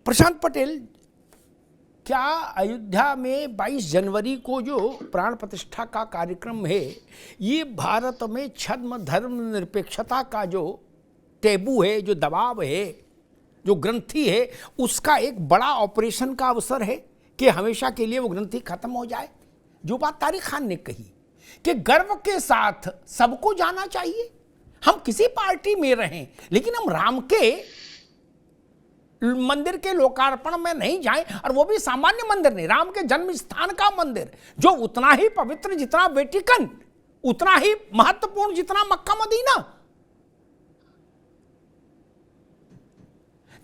प्रशांत पटेल, क्या अयोध्या में 22 जनवरी को जो प्राण प्रतिष्ठा का कार्यक्रम है, ये भारत में छद्म धर्मनिरपेक्षता का जो टेबू है, जो दबाव है, जो ग्रंथि है, उसका एक बड़ा ऑपरेशन का अवसर है कि हमेशा के लिए वो ग्रंथि खत्म हो जाए? जो बात तारिक खान ने कही कि गर्व के साथ सबको जाना चाहिए, हम किसी पार्टी में रहें लेकिन हम राम के मंदिर के लोकार्पण में नहीं जाएं, और वो भी सामान्य मंदिर नहीं, राम के जन्म स्थान का मंदिर जो उतना ही पवित्र जितना वेटिकन, उतना ही महत्वपूर्ण जितना मक्का मदीना।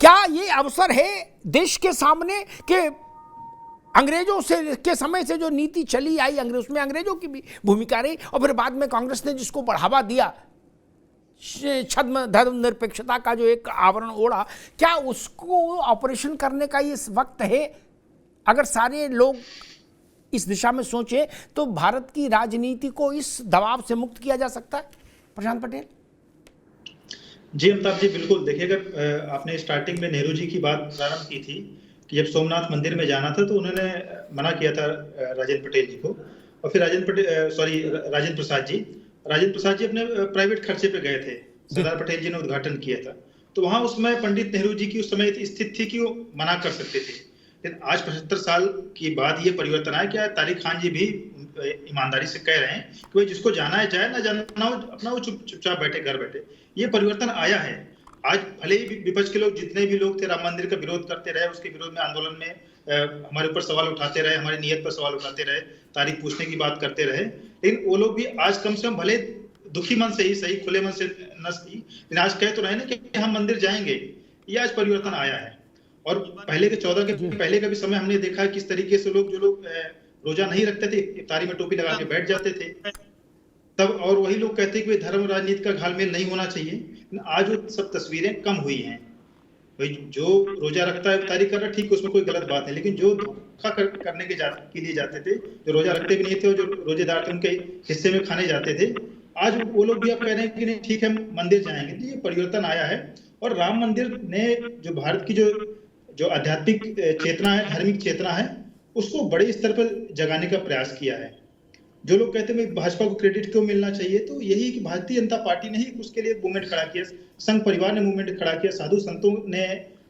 क्या ये अवसर है देश के सामने कि अंग्रेजों से के समय से जो नीति चली आई, उसमें अंग्रेजों की भी भूमिका रही, और फिर बाद में कांग्रेस ने जिसको बढ़ावा दिया, छद्म धर्म निरपेक्षता का जो एक आवरण ओढ़ा, क्या उसको ऑपरेशन करने का ये वक्त है? अगर सारे लोग इस दिशा में सोचे तो भारत की राजनीति को इस दबाव से मुक्त किया जा सकता है। प्रशांत पटेल जी, अमिताभ जी, बिल्कुल। देखिएगा, आपने स्टार्टिंग में नेहरू जी की बात प्रारंभ की थी कि जब सोमनाथ मंदिर में जाना था तो उन्होंने मना किया था राजेंद्र पटेल जी को, और फिर राजेंद्र प्रसाद जी अपने प्राइवेट खर्चे पे गए थे, सरदार पटेल जी ने उद्घाटन किया था, तो वहां उसमें पंडित नेहरू जी की उस समय स्थिति थी कि वो मना कर सकते थे। लेकिन आज 75 साल की बाद ये परिवर्तन आया। क्या तारिक खान जी भी ईमानदारी से कह रहे हैं कि भाई जिसको जाना है जाए, ना जाना हो अपना वो चुपचाप बैठे, घर बैठे। ये परिवर्तन आया है। आज भले ही विपक्ष के लोग जितने भी लोग थे राम मंदिर का विरोध करते रहे, उसके विरोध में आंदोलन में हमारे ऊपर सवाल उठाते रहे, हमारी नीयत पर सवाल उठाते रहे, तारीख पूछने की बात करते रहे, लेकिन वो लोग भी आज कम से कम भले दुखी मन से ही सही, खुले मन से न सही, लेकिन आज कह तो रहे ना कि हम मंदिर जाएंगे। ये आज परिवर्तन आया है। और पहले के 14 के पहले का भी समय हमने देखा किस तरीके से जो लोग रोजा नहीं रखते थे, इफ्तारी में टोपी लगा के बैठ जाते थे तब, और वही लोग कहते कि धर्म राजनीति का घालमेल नहीं होना चाहिए। आज वो सब तस्वीरें कम हुई हैं। भाई जो रोजा रखता है, इफ्तारी कर रहा है, ठीक है, उसमें कोई गलत बात नहीं, लेकिन जो धोखा करने के लिए जाते थे, जो रोजा रखते भी नहीं थे और जो रोजेदार थे उनके हिस्से में खाने जाते थे, आज वो लोग भी अब कह रहे हैं कि नहीं ठीक है मंदिर जाएंगे। तो ये परिवर्तन आया है। और राम मंदिर ने जो भारत की जो आध्यात्मिक चेतना है, धार्मिक चेतना है, उसको बड़े स्तर पर जगाने का प्रयास किया है। जो लोग कहते हैं भाजपा को क्रेडिट क्यों मिलना चाहिए, तो यही कि भारतीय जनता पार्टी ने ही उसके लिए मूवमेंट खड़ा किया, संघ परिवार ने मूवमेंट खड़ा किया, साधु संतों ने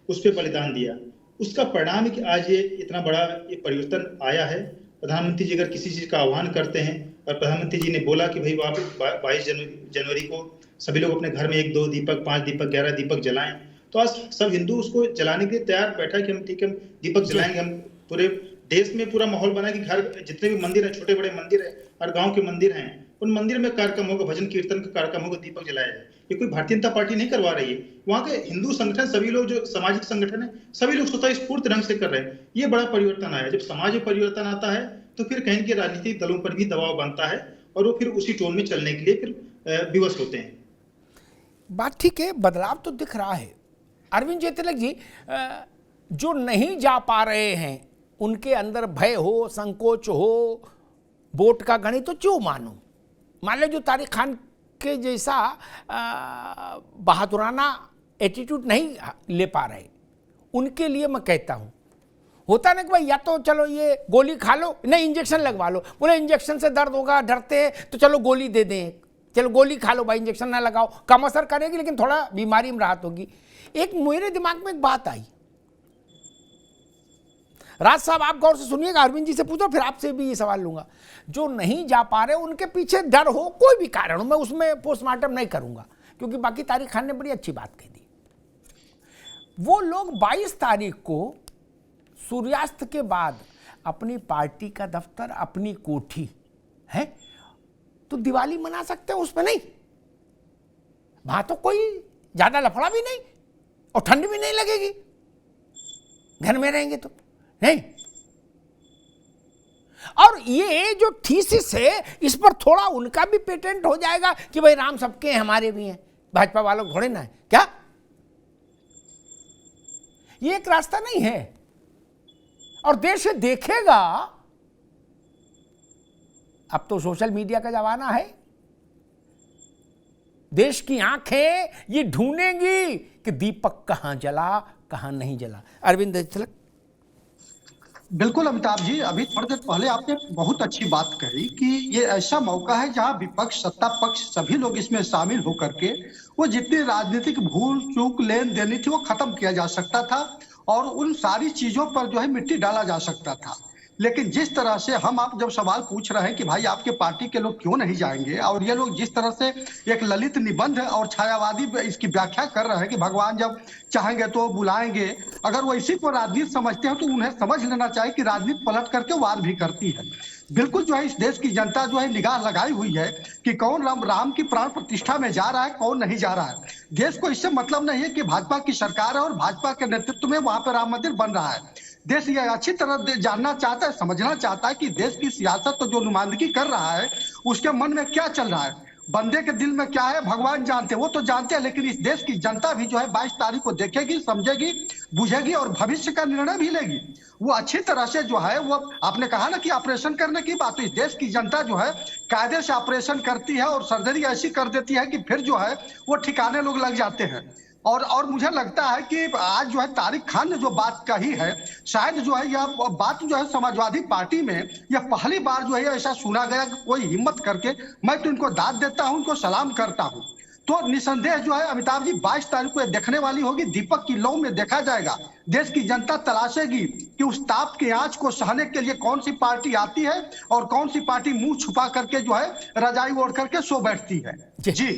उस पर बलिदान दिया। उसका परिणाम है कि आज ये इतना बड़ा ये परिवर्तन आया है। प्रधानमंत्री जी अगर किसी चीज का आह्वान करते हैं, और प्रधानमंत्री जी ने बोला कि भाई वहां पे 22 जनवरी को सभी लोग अपने घर में 1-2 दीपक, 5 दीपक, 11 दीपक जलाएं, तो आज सब हिंदू उसको जलाने के लिए तैयार बैठा कि हम ठीक है दीपक जलाएंगे। हम पूरे देश में पूरा माहौल बना कि घर जितने भी मंदिर हैं, छोटे बड़े मंदिर हैं, हर गांव के मंदिर हैं, उन मंदिर में कार्यक्रम होगा, भजन कीर्तन का कार्यक्रम होगा, दीपक जलाया जाए। ये कोई भारतीय जनता पार्टी नहीं करवा रही है। वहां के हिंदू संगठन, सभी लोग जो सामाजिक संगठन है, सभी लोग स्वतः स्फूर्त ढंग से कर रहे हैं। ये बड़ा परिवर्तन आया। जब समाज में परिवर्तन आता है तो फिर कहीं के राजनीतिक दलों पर भी दबाव बनता है, और वो फिर उसी टोन में चलने के लिए फिर विवश होते हैं। बात ठीक है, बदलाव तो दिख रहा है। अरविंद जयतिलक जी, जो नहीं जा पा रहे हैं उनके अंदर भय हो, संकोच हो, वोट का गणित तो क्यों मानो? मान लो जो तारिक खान के जैसा बहादुराना एटीट्यूड नहीं ले पा रहे, उनके लिए मैं कहता हूं, होता ना कि भाई या तो चलो ये गोली खा लो, नहीं इंजेक्शन लगवा लो, बोले इंजेक्शन से दर्द होगा, डरते हैं तो चलो गोली दे दें, चलो गोली खा लो भाई, इंजेक्शन ना लगाओ, कम असर करेगी लेकिन थोड़ा बीमारी में राहत होगी। एक मेरे दिमाग में एक बात आई, राज साहब आप गौर से सुनिएगा, अरविंद जी से पूछो फिर आपसे भी ये सवाल लूंगा। जो नहीं जा पा रहे उनके पीछे डर हो, कोई भी कारण हो, मैं उसमें पोस्टमार्टम नहीं करूंगा क्योंकि बाकी तारिक खान ने बड़ी अच्छी बात कह दी। वो लोग 22 तारीख को सूर्यास्त के बाद अपनी पार्टी का दफ्तर, अपनी कोठी है तो दिवाली मना सकते हैं, उसमें नहीं, वहां तो कोई ज्यादा लफड़ा भी नहीं और ठंड भी नहीं लगेगी, घर में रहेंगे तो नहीं। और ये जो थीसिस है इस पर थोड़ा उनका भी पेटेंट हो जाएगा कि भाई राम सबके हैं, हमारे भी हैं, भाजपा वालों को थोड़े ना है क्या? ये एक रास्ता नहीं है और देश देखेगा। अब तो सोशल मीडिया का जमाना है, देश की आंखें ये ढूंढेंगी कि दीपक कहां जला, कहाँ नहीं जला। अरविंद तिलक। बिल्कुल अमिताभ जी, अभी थोड़ी देर पहले आपने बहुत अच्छी बात कही कि ये ऐसा मौका है जहां विपक्ष सत्ता पक्ष सभी लोग इसमें शामिल होकर के वो जितनी राजनीतिक भूल चूक लेन देनी थी वो खत्म किया जा सकता था और उन सारी चीजों पर जो है मिट्टी डाला जा सकता था। लेकिन जिस तरह से हम आप जब सवाल पूछ रहे हैं कि भाई आपके पार्टी के लोग क्यों नहीं जाएंगे, और ये लोग जिस तरह से एक ललित निबंध और छायावादी इसकी व्याख्या कर रहे हैं कि भगवान जब चाहेंगे तो बुलाएंगे, अगर वो इसी को राजनीति समझते हैं तो उन्हें समझ लेना चाहिए कि राजनीति पलट करके वार भी करती है। बिल्कुल जो है इस देश की जनता जो है निगाह लगाई हुई है कि कौन राम की प्राण प्रतिष्ठा में जा रहा है, कौन नहीं जा रहा है। देश को इससे मतलब नहीं है कि भाजपा की सरकार है और भाजपा के नेतृत्व में वहां पर राम मंदिर बन रहा है। देश ये अच्छी तरह जानना चाहता है, समझना चाहता है कि देश की सियासत तो जो नुमाइंदगी कर रहा है उसके मन में क्या चल रहा है, बंदे के दिल में क्या है भगवान जानते हैं, वो तो जानते हैं। लेकिन इस देश की जनता भी जो है 22 तारीख को देखेगी, समझेगी, बुझेगी और भविष्य का निर्णय भी लेगी। वो अच्छी तरह से जो है वो आपने कहा ना कि ऑपरेशन करने की बात, तो इस देश की जनता जो है कायदे से ऑपरेशन करती है और सर्जरी ऐसी कर देती है कि फिर जो है वो ठिकाने लोग लग जाते हैं। और मुझे लगता है कि आज जो है तारिक खान ने जो बात कही है, शायद जो है यह बात जो है समाजवादी पार्टी में यह पहली बार जो है ऐसा सुना गया कि कोई हिम्मत करके, मैं तो इनको दाद देता हूं, इनको सलाम करता हूं। तो निसंदेह जो है अमिताभ जी 22 तारीख को देखने वाली होगी, दीपक की लौ में देखा जाएगा। देश की जनता तलाशेगी कि उस ताप की आंच को सहने के लिए कौन सी पार्टी आती है और कौन सी पार्टी मुंह छुपा करके जो है रजाई ओढ़ करके सो बैठती है। जी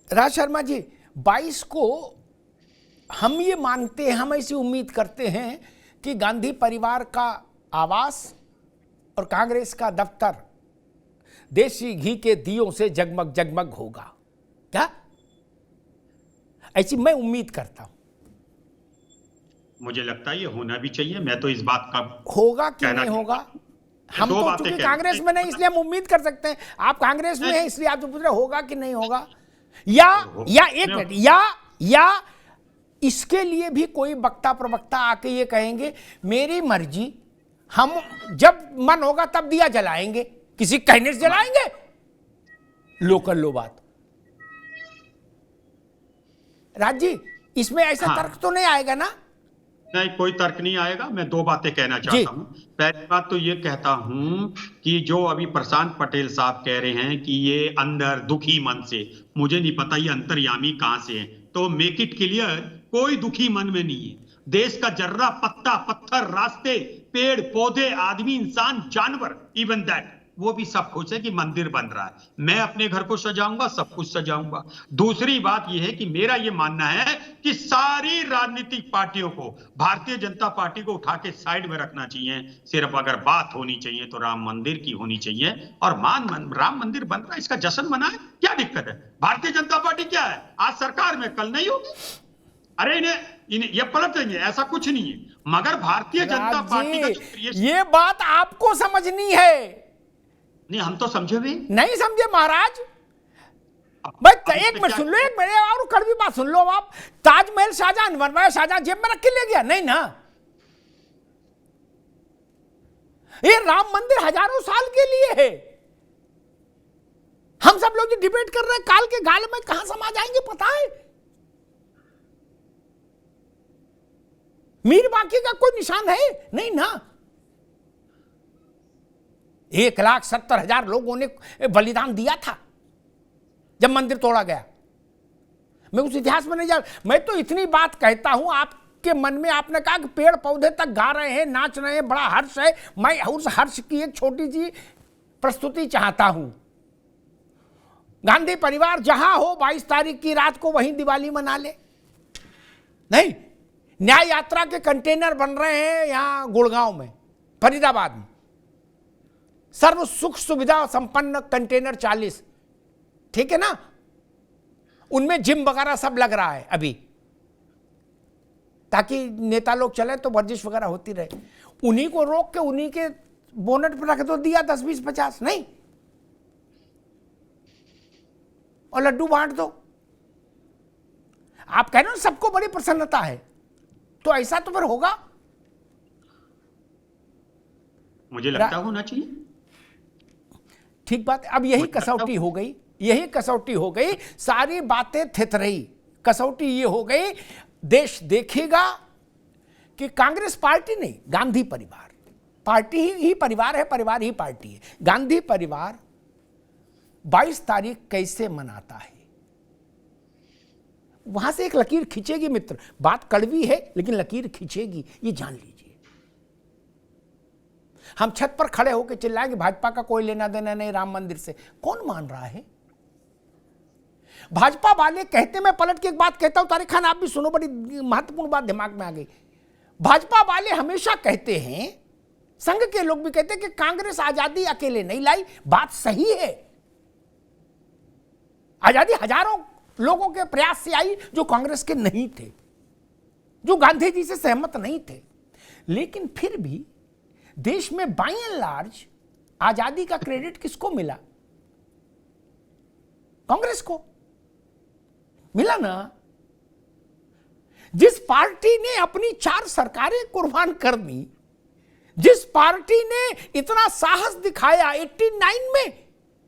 राज शर्मा जी, 22 को हम ये मानते हैं, हम ऐसी उम्मीद करते हैं कि गांधी परिवार का आवास और कांग्रेस का दफ्तर देसी घी के दियों से जगमग जगमग होगा, क्या ऐसी मैं उम्मीद करता हूं। मुझे लगता है ये होना भी चाहिए। मैं तो इस बात का होगा कि नहीं होगा, हम दो तो बातें चूंकि कह कांग्रेस में नहीं इसलिए हम उम्मीद कर सकते हैं। आप कांग्रेस में हैं इसलिए आप तो पूछ रहे होगा कि नहीं होगा, या एक मिनट, या इसके लिए भी कोई वक्ता प्रवक्ता आके ये कहेंगे मेरी मर्जी, हम जब मन होगा तब दिया जलाएंगे, किसी कहने से जलाएंगे, लोकल लो बात। राज जी, इसमें ऐसा तर्क तो नहीं आएगा ना? नहीं, कोई तर्क नहीं आएगा। मैं दो बातें कहना चाहता हूं। पहली बात तो ये कहता हूं कि जो अभी प्रशांत पटेल साहब कह रहे हैं कि ये अंदर दुखी मन से, मुझे नहीं पता ये अंतर्यामी कहां से है, तो मेक इट क्लियर, कोई दुखी मन में नहीं है। देश का जर्रा पत्ता पत्थर रास्ते पेड़ पौधे आदमी इंसान जानवर, इवन दैट, वो भी सब खुश है कि मंदिर बन रहा है। मैं अपने घर को सजाऊंगा, सब कुछ सजाऊंगा। दूसरी बात यह है कि मेरा यह मानना है कि सारी राजनीतिक पार्टियों को, भारतीय जनता पार्टी को उठा के साइड में रखना चाहिए। सिर्फ अगर बात होनी चाहिए तो राम मंदिर की होनी चाहिए, और राम मंदिर बन रहा है, इसका जश्न मनाए, क्या दिक्कत है? भारतीय जनता पार्टी क्या है, आज सरकार में कल नहीं होगी। अरे इन्हें ये पलट देंगे, ऐसा कुछ नहीं है। मगर भारतीय जनता पार्टी का ये बात आपको समझनी है। नहीं, हम तो समझे भी नहीं समझे महाराज। भाई एक मिनट सुन लो, एक मिनट और कड़वी बात सुन लो। आप ताजमहल शाहजहां ने बनवाया, शाहजहां जेब में रख के ले गया? नहीं ना। ये राम मंदिर हजारों साल के लिए है। हम सब लोग जो डिबेट कर रहे हैं काल के गाल में कहां समा जाएंगे पता है? मीर बाकी का कोई निशान है नहीं ना। 1,70,000 लोगों ने बलिदान दिया था जब मंदिर तोड़ा गया। मैं उस इतिहास में नहीं जा, मैं तो इतनी बात कहता हूं, आपके मन में आपने कहा कि पेड़ पौधे तक गा रहे हैं, नाच रहे हैं, बड़ा हर्ष है। मैं उस हर्ष की एक छोटी सी प्रस्तुति चाहता हूं। गांधी परिवार जहां हो 22 तारीख की रात को वहीं दिवाली मना ले। नहीं, न्याय यात्रा के कंटेनर बन रहे हैं यहां गुड़गांव में, फरीदाबाद में, सर्व सुख सुविधा संपन्न कंटेनर 40, ठीक है ना? उनमें जिम वगैरह सब लग रहा है अभी, ताकि नेता लोग चले तो वर्जिश वगैरह होती रहे। उन्हीं को रोक के उन्हीं के बोनट पर रख दो दिया 10, 20, 50, नहीं, और लड्डू बांट दो। आप कह रहे हो सबको बड़ी प्रसन्नता है, तो ऐसा तो फिर होगा। मुझे लगता होना चाहिए। ठीक बात। अब यही कसौटी हो गई, यही कसौटी हो गई, सारी बातें थित रही। कसौटी ये हो गई, देश देखेगा कि कांग्रेस पार्टी नहीं, गांधी परिवार, पार्टी ही परिवार है, परिवार ही पार्टी है। गांधी परिवार 22 तारीख कैसे मनाता है, वहां से एक लकीर खींचेगी मित्र। बात कड़वी है लेकिन लकीर खींचेगी, ये जान लीजिए। हम छत पर खड़े होकर चिल्लाएंगे भाजपा का कोई लेना देना नहीं राम मंदिर से, कौन मान रहा है? भाजपा वाले कहते, मैं पलट के एक बात कहता हूं तारिक खान, आप भी सुनो, बड़ी महत्वपूर्ण बात दिमाग में आ गई। भाजपा वाले हमेशा कहते हैं, संघ के लोग भी कहते हैं कि कांग्रेस आजादी अकेले नहीं लाई। बात सही है, आजादी हजारों लोगों के प्रयास से आई जो कांग्रेस के नहीं थे, जो गांधी जी से सहमत नहीं थे। लेकिन फिर भी देश में बाय एंड लार्ज आजादी का क्रेडिट किसको मिला? कांग्रेस को मिला ना। जिस पार्टी ने अपनी 4 सरकारें कुर्बान कर दी, जिस पार्टी ने इतना साहस दिखाया 89 में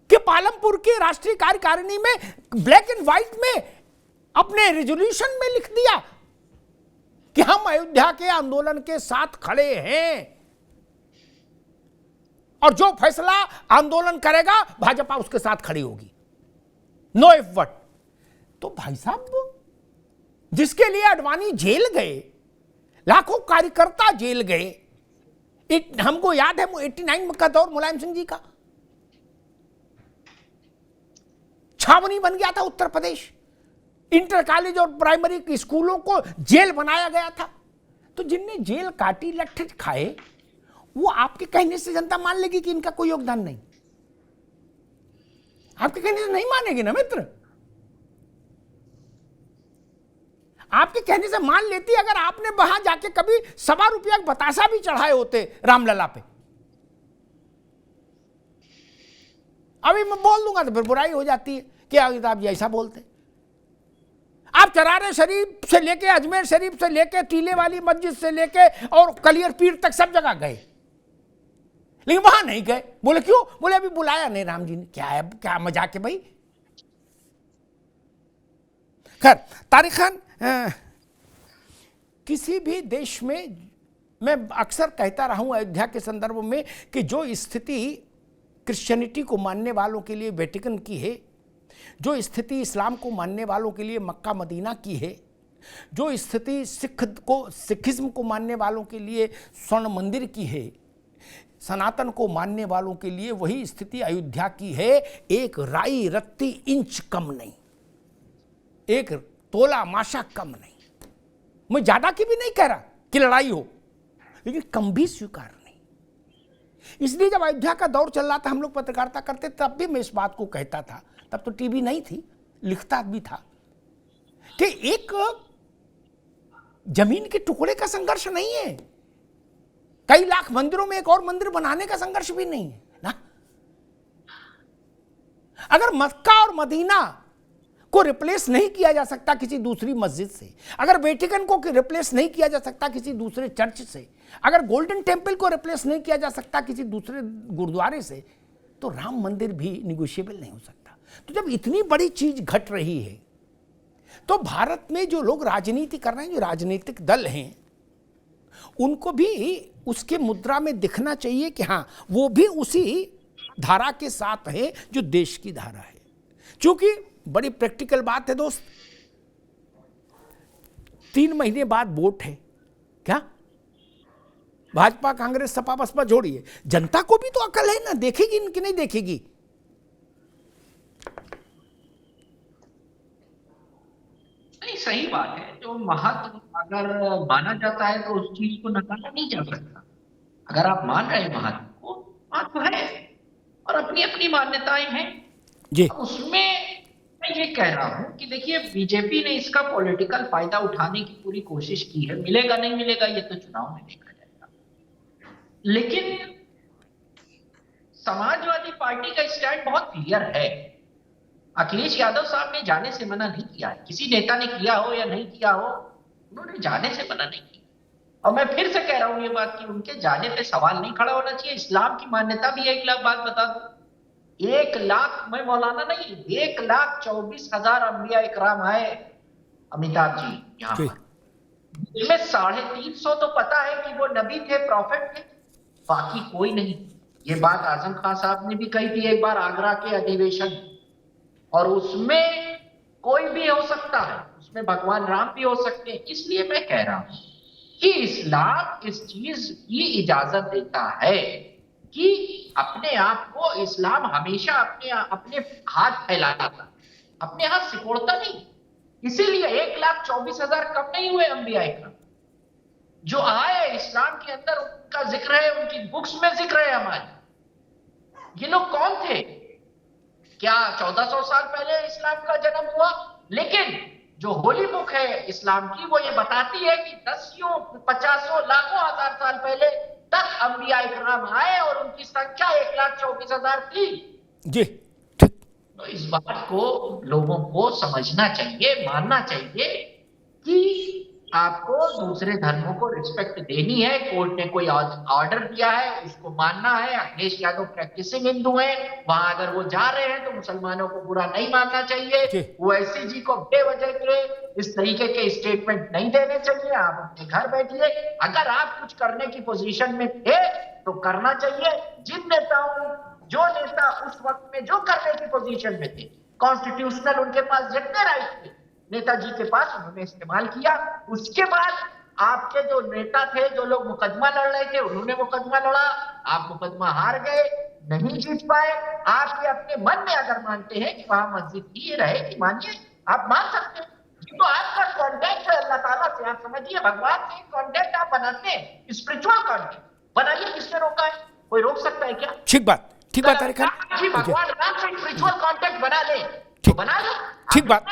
कि पालमपुर की राष्ट्रीय कार्यकारिणी में ब्लैक एंड व्हाइट में अपने रेजोल्यूशन में लिख दिया कि हम अयोध्या के आंदोलन के साथ खड़े हैं और जो फैसला आंदोलन करेगा भाजपा उसके साथ खड़ी होगी, नो इफ व्हाट। तो भाई साहब, जिसके लिए अडवाणी जेल गए, लाखों कार्यकर्ता जेल गए, हमको याद है 89 का दौर मुलायम सिंह जी का, छावनी बन गया था उत्तर प्रदेश, इंटर कॉलेज और प्राइमरी स्कूलों को जेल बनाया गया था। तो जिनने जेल काटी, लट्ठे खाए, वो आपके कहने से जनता मान लेगी कि इनका कोई योगदान नहीं? आपके कहने से नहीं मानेगी ना मित्र। आपके कहने से मान लेती अगर आपने वहां जाके कभी ₹1.25 का बतासा भी चढ़ाए होते रामलला पे। अभी मैं बोल दूंगा तो फिर बुराई हो जाती है कि आप जी ऐसा बोलते। आप चरारे शरीफ से लेके, अजमेर शरीफ से लेके, टीले वाली मस्जिद से लेके और कलियर पीर तक सब जगह गए, लेकिन वहां नहीं गए। बोले क्यों? बोले अभी बुलाया नहीं राम जी ने। क्या है, क्या मजाक है भाई। खैर तारिक खान, किसी भी देश में, मैं अक्सर कहता रहा हूं अयोध्या के संदर्भ में, कि जो स्थिति क्रिश्चियनिटी को मानने वालों के लिए वेटिकन की है, जो स्थिति इस्लाम को मानने वालों के लिए मक्का मदीना की है, जो स्थिति सिखिज्म को मानने वालों के लिए स्वर्ण मंदिर की है, सनातन को मानने वालों के लिए वही स्थिति अयोध्या की है। एक राई रत्ती इंच कम नहीं, एक तोला माशा कम नहीं। मैं ज्यादा की भी नहीं कह रहा कि लड़ाई हो, लेकिन कम भी स्वीकार नहीं। इसलिए जब अयोध्या का दौर चल रहा था, हम लोग पत्रकारिता करते, तब भी मैं इस बात को कहता था, तब तो टीवी नहीं थी, लिखता भी था, कि एक जमीन के टुकड़े का संघर्ष नहीं है, कई लाख मंदिरों में एक और मंदिर बनाने का संघर्ष भी नहीं है ना। अगर मक्का और मदीना को रिप्लेस नहीं किया जा सकता किसी दूसरी मस्जिद से, अगर वेटिकन को रिप्लेस नहीं किया जा सकता किसी दूसरे चर्च से, अगर गोल्डन टेम्पल को रिप्लेस नहीं किया जा सकता किसी दूसरे गुरुद्वारे से, तो राम मंदिर भी निगोशिएबल नहीं हो सकता। तो जब इतनी बड़ी चीज घट रही है, तो भारत में जो लोग राजनीति कर रहे हैं, जो राजनीतिक दल हैं, उनको भी उसके मुद्रा में दिखना चाहिए कि हाँ, वो भी उसी धारा के साथ है जो देश की धारा है। क्योंकि बड़ी प्रैक्टिकल बात है दोस्त, 3 महीने बाद वोट है, क्या भाजपा कांग्रेस सपा बसपा जोड़िए, जनता को भी तो अकल है ना, देखेगी इनकी नहीं देखेगी। नहीं, सही बात है। जो महत्व अगर माना जाता है तो उस चीज को नकारा नहीं जा सकता। अगर आप मान रहे हैं महत्व को, महत्व है और अपनी अपनी मान्यताएं हैं जी। उसमें मैं ये कह रहा हूं कि देखिए, बीजेपी ने इसका पॉलिटिकल फायदा उठाने की पूरी कोशिश की है। मिलेगा नहीं मिलेगा ये तो चुनाव में देखा जाएगा, लेकिन समाजवादी पार्टी का स्टैंड बहुत क्लियर है। अखिलेश यादव साहब ने जाने से मना नहीं किया है, किसी नेता ने किया हो या नहीं किया हो, उन्होंने जाने से मना नहीं किया। और मैं फिर से कह रहा हूं ये बात कि उनके जाने पे सवाल नहीं खड़ा होना चाहिए। इस्लाम की मान्यता भी 1 लाख बात बता दूं, 1 लाख, मैं मौलाना नहीं, 1,24,000 अंबिया इकराम आए अमिताभ जी यहाँ पर, इसमें 350 तो पता है कि वो नबी थे, प्रॉफिट थे, बाकी कोई नहीं। ये बात आजम खान साहब ने भी कही थी एक बार आगरा के अधिवेशन में। और उसमें कोई भी हो सकता है, उसमें भगवान राम भी हो सकते हैं। इसलिए मैं कह रहा हूं कि इस्लाम इस चीज की इजाजत देता है कि अपने आप को इस्लाम हमेशा अपने हाथ फैलाता था, अपने हाथ सिकोड़ता नहीं। इसीलिए 1,24,000 कम नहीं हुए अंबिया इकराम जो आए इस्लाम के अंदर, उनका जिक्र है, उनकी बुक्स में जिक्र है हमारे। ये लोग कौन थे? क्या 1400 साल पहले इस्लाम का जन्म हुआ? लेकिन जो होली बुक है इस्लाम की, वो ये बताती है कि 10 50 लाखों हजार साल पहले तक अंबिया इकराम आए और उनकी संख्या 1,24,000 थी। जी, तो इस बात को लोगों को समझना चाहिए, मानना चाहिए कि आपको दूसरे धर्मों को रिस्पेक्ट देनी है। कोर्ट ने कोई ऑर्डर दिया है, उसको मानना है। अखिलेश यादव प्रैक्टिसिंग हिंदू हैं, वहां अगर वो जा रहे हैं तो मुसलमानों को बुरा नहीं मानना चाहिए। ओवैसी जी को बेवजह के इस तरीके के स्टेटमेंट नहीं देने चाहिए। आप अपने घर बैठिए, अगर आप कुछ करने की पोजीशन में थे तो करना चाहिए। जिन नेताओं, जो नेता उस वक्त में जो करने की पोजीशन में थे, कॉन्स्टिट्यूशनल उनके पास जितने राइट थे नेताजी के पास, उन्होंने इस्तेमाल किया। उसके बाद आपके जो नेता थे, जो लोग मुकदमा लड़ रहे थे, उन्होंने मुकदमा लड़ा, आप मुकदमा हार गए, नहीं जीत पाए। आप ये अपने मन में अगर मानते हैं कि वहां मस्जिद ही रहे, कि मानिए, आप मान सकते हैं। तो आपका कॉन्टेक्ट है अल्लाह ताला से, आप समझिए, भगवान से कॉन्टेक्ट आप बनाते हैं, स्पिरिचुअल कॉन्टेक्ट बनाइए। किसने रोका है? कोई रोक सकता है क्या? ठीक बात तारिक खान जी, भगवान राम से स्पिरिचुअल कॉन्टेक्ट बना ले तो बना लो। ठीक बात